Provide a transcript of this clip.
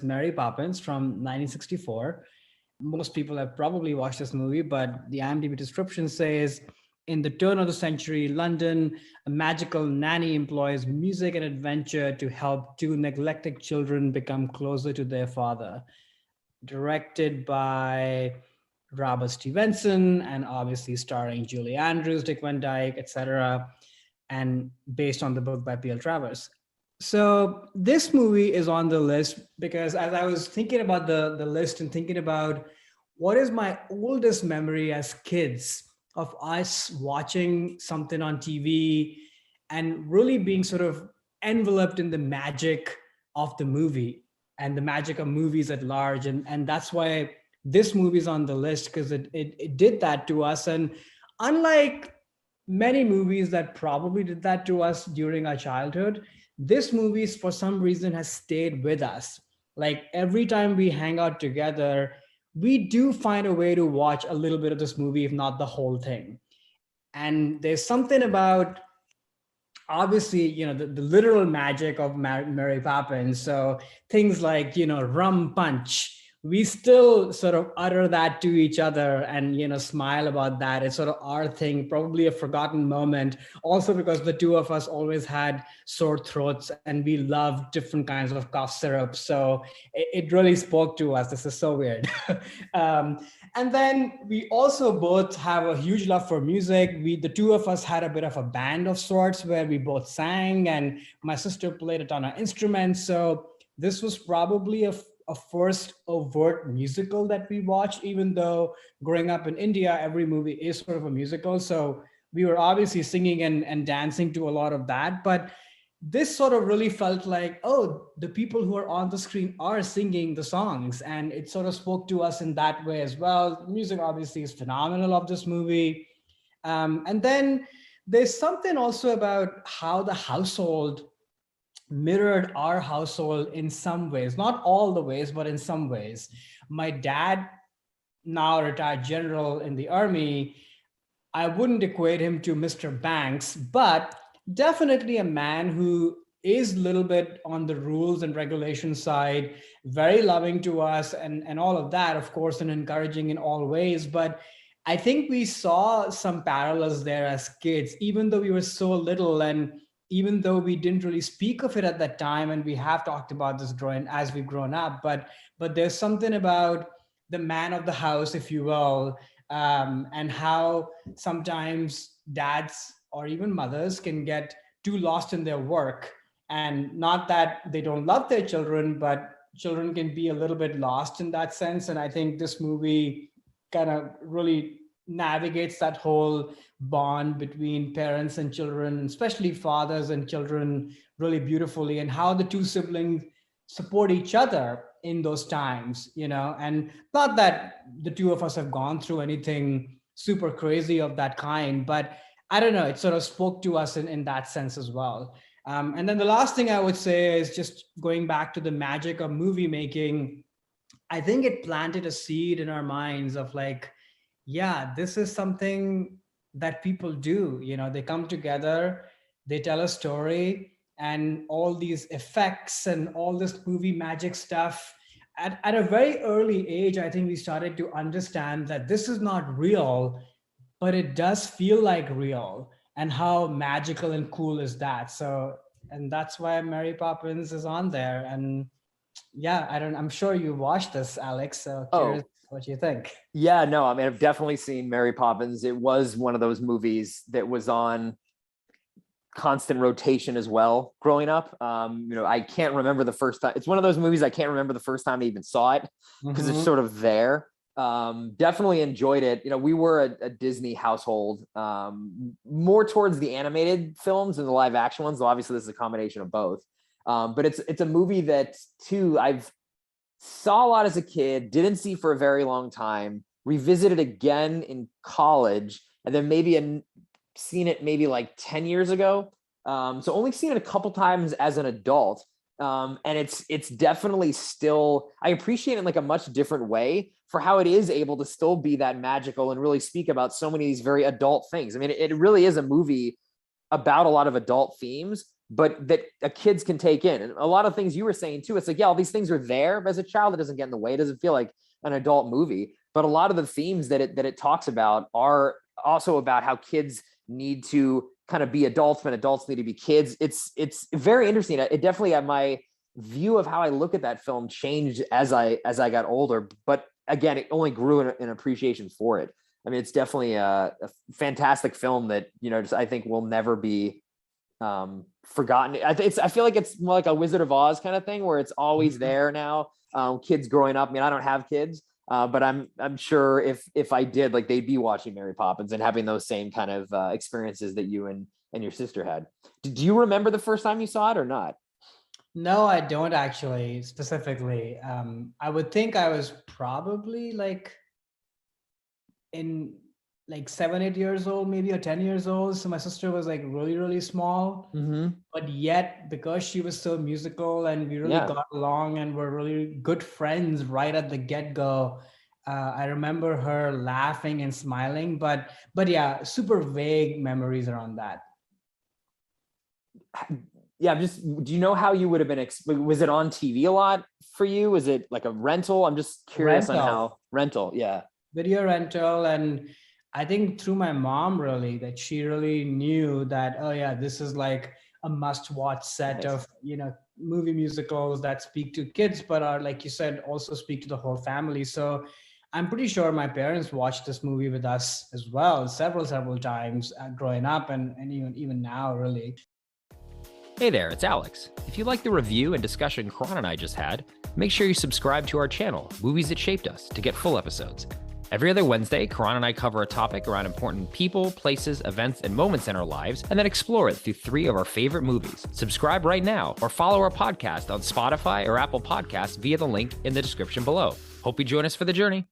Mary Poppins from 1964. Most people have probably watched this movie, but the IMDb description says, in the turn of the century, London, a magical nanny employs music and adventure to help two neglected children become closer to their father. Directed by Robert Stevenson and obviously starring Julie Andrews, Dick Van Dyke, etc., and based on the book by P.L. Travers. So this movie is on the list because as I was thinking about the list and thinking about what is my oldest memory as kids of us watching something on TV and really being sort of enveloped in the magic of the movie and the magic of movies at large. And that's why this movie's on the list, because it did that to us. And unlike many movies that probably did that to us during our childhood, this movie for some reason has stayed with us. Like every time we hang out together, we do find a way to watch a little bit of this movie, if not the whole thing. And there's something about, obviously, the literal magic of Mary Poppins. So things like, rum punch, we still sort of utter that to each other and, smile about that. It's sort of our thing, probably a forgotten moment. Also because the two of us always had sore throats and we loved different kinds of cough syrup. So it really spoke to us. This is so weird. And then we also both have a huge love for music. The two of us had a bit of a band of sorts where we both sang, and my sister played a ton of instruments. So this was probably a first overt musical that we watched, even though growing up in India, every movie is sort of a musical. So we were obviously singing and dancing to a lot of that. But this sort of really felt like, oh, the people who are on the screen are singing the songs. And it sort of spoke to us in that way as well. The music obviously is phenomenal of this movie. And then there's something also about how the household mirrored our household in some ways, not all the ways, but in some ways. My dad, now a retired general in the army, I wouldn't equate him to Mr. Banks, but definitely a man who is a little bit on the rules and regulation side, very loving to us and all of that, of course, and encouraging in all ways. But I think we saw some parallels there as kids, even though we were so little and even though we didn't really speak of it at that time, and we have talked about this growing as we've grown up, but there's something about the man of the house, if you will, and how sometimes dads or even mothers can get too lost in their work. And not that they don't love their children, but children can be a little bit lost in that sense. And I think this movie kind of really navigates that whole bond between parents and children, especially fathers and children, really beautifully, and how the two siblings support each other in those times, and not that the two of us have gone through anything super crazy of that kind, but I don't know, it sort of spoke to us in that sense as well. And then the last thing I would say is just going back to the magic of movie making. I think it planted a seed in our minds of like, yeah, this is something that people do. They come together, they tell a story, and all these effects and all this movie magic stuff. At a very early age, I think we started to understand that this is not real, but it does feel like real. And how magical and cool is that? So, and that's why Mary Poppins is on there. And yeah, I'm sure you watched this, Alex. So curious what you think. Yeah, no, I mean, I've definitely seen Mary Poppins. It was one of those movies that was on constant rotation as well growing up. I can't remember the first time. It's one of those movies I can't remember the first time I even saw it because it's sort of there. Definitely enjoyed it. We were a Disney household, more towards the animated films and the live action ones. So obviously this is a combination of both. But it's a movie that too, I've saw a lot as a kid, didn't see for a very long time, revisited again in college, and then maybe seen it maybe like 10 years ago. So only seen it a couple times as an adult. And it's definitely still, I appreciate it in like a much different way for how it is able to still be that magical and really speak about so many of these very adult things. I mean, it really is a movie about a lot of adult themes, but that kids can take in. And a lot of things you were saying too, it's like, yeah, all these things are there, but as a child, it doesn't get in the way. It doesn't feel like an adult movie. But a lot of the themes that it talks about are also about how kids need to kind of be adults when adults need to be kids. It's very interesting. It definitely, my view of how I look at that film changed as I got older. But again, it only grew in appreciation for it. I mean, it's definitely a fantastic film that, just, I think will never be forgotten. I feel like it's more like a Wizard of Oz kind of thing where it's always there now. Kids growing up. I mean, I don't have kids, but I'm sure if I did, like, they'd be watching Mary Poppins and having those same kind of experiences that you and your sister had. Do you remember the first time you saw it or not? No, I don't actually specifically. I would think I was probably like in like 7, 8 years old, maybe, or 10 years old. So my sister was like really, really small, but yet because she was so musical and we really got along and were really good friends right at the get-go, I remember her laughing and smiling, but yeah, super vague memories around that. Yeah, do you know how you would have been, was it on TV a lot for you? Was it like a rental? I'm just curious on how rental. Yeah. Video rental. And I think through my mom, really, that she really knew that, oh yeah, this is like a must-watch set of, movie musicals that speak to kids, but are, like you said, also speak to the whole family. So I'm pretty sure my parents watched this movie with us as well, several times growing up and even now, really. Hey there, it's Alex. If you like the review and discussion Karan and I just had, make sure you subscribe to our channel, Movies That Shaped Us, to get full episodes. Every other Wednesday, Karan and I cover a topic around important people, places, events, and moments in our lives, and then explore it through 3 of our favorite movies. Subscribe right now or follow our podcast on Spotify or Apple Podcasts via the link in the description below. Hope you join us for the journey.